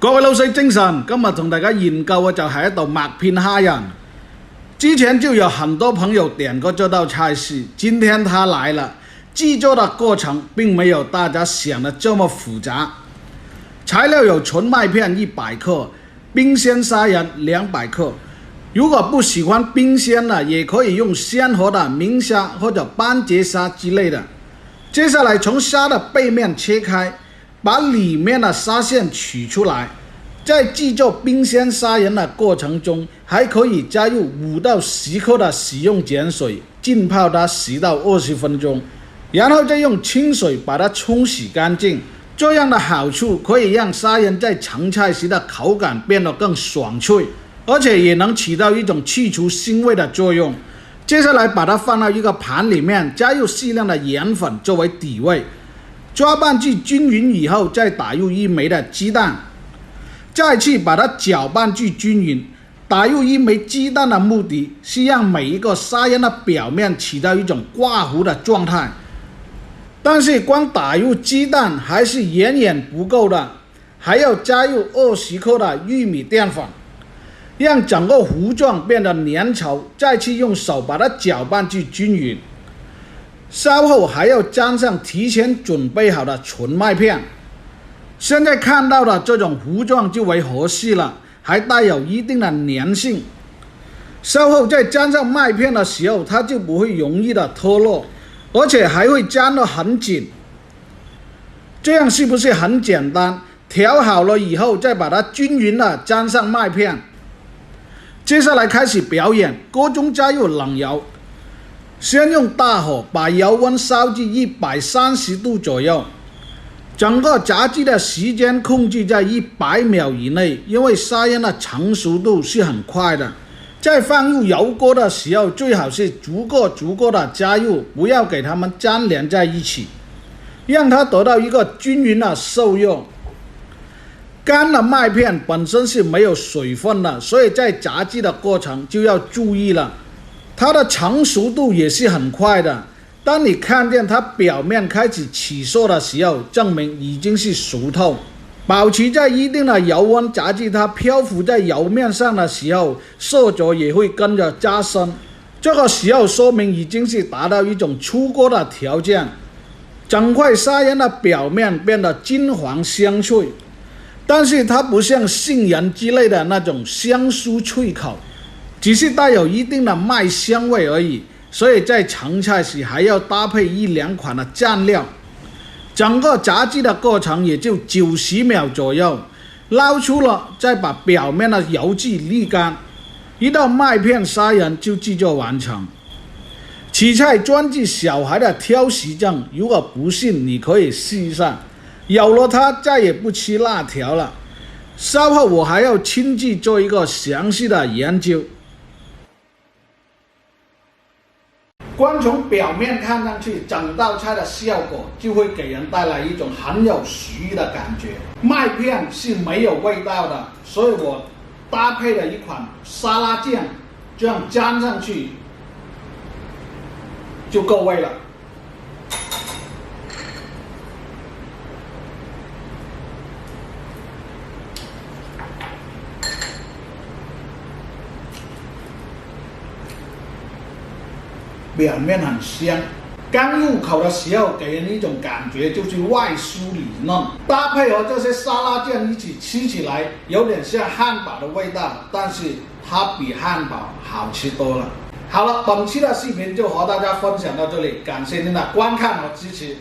各位老細精神，今日同大家研究嘅就係一道麥片蝦仁。之前就有很多朋友點過這道菜式，今天它來了。製作的過程並沒有大家想的這麼複雜。材料有純麥片100克，冰鮮蝦仁200克。如果不喜歡冰鮮的，也可以用鮮活的明蝦或者斑節蝦之類的。接下來從蝦的背面切開，把裡面的蝦線取出來。在製作冰鮮蝦仁的過程中，還可以加入5到10克的食用鹼水，浸泡它10到20分鐘，然後再用清水把它沖洗乾淨。這樣的好處可以讓蝦仁在盛菜時的口感變得更爽脆，而且也能起到一種去除腥味的作用。接下來把它放到一個盤裡面，加入適量的鹽粉作為底味，抓拌至均勻以後，再打入1枚的雞蛋。再次把它攪拌至均勻，打入1枚雞蛋的目的是讓每一個蝦仁的表面起到一種掛糊的狀態。但是光打入雞蛋還是遠遠不夠的，還要加入20克的玉米澱粉，讓整個糊狀變得粘稠，再去用手把它攪拌至均勻。稍後還要沾上提前準備好的純麥片。現在看到的這種糊狀就為合適了，還帶有一定的粘性。稍後再沾上麥片的時候，它就不會容易的脫落，而且還會粘得很緊。這樣是不是很簡單？調好了以後，再把它均勻的沾上麥片。接下來開始表演，鍋中加入冷油，先用大火把油溫燒至130度左右。整個炸雞的時間控制在100秒以內，因為蝦仁的成熟度是很快的。在放入油鍋的時候，最好是逐個的加入，不要給它們粘連在一起，讓它得到一個均勻的受熱。乾的麥片本身是沒有水分的，所以在炸雞的過程就要注意了。它的成熟度也是很快的。當你看見它表面開始起色的時候，證明已經是熟透。保持在一定的油溫炸雞，它漂浮在油面上的時候，色澤也會跟着加深。這個時候說明已經是達到一種出鍋的條件。整塊蝦仁的表面變得金黃香脆，但是它不像杏仁之類的那種香酥脆口，只是帶有一定的麥香味而已。所以在盛菜時還要搭配1-2款的醬料。整個炸雞的過程也就90秒左右，撈出了再把表面的油脂瀝乾，一道麥片蝦仁就製作完成。此菜專治小孩的挑食症，如果不信你可以試一下，有了它再也不吃辣條了。稍後我還要親自做一個詳細的研究。光從表面看上去，整道菜的效果就會給人帶來一種很有食慾的感覺。麥片是沒有味道的，所以我搭配了一款沙拉醬，這樣沾上去就夠味了。表面很香，剛入口的時候給人一種感覺就是外酥裡嫩，搭配和這些沙拉醬一起吃起來有點像漢堡的味道，但是它比漢堡好吃多了。好了，本期的視頻就和大家分享到這裡，感謝您的觀看和支持。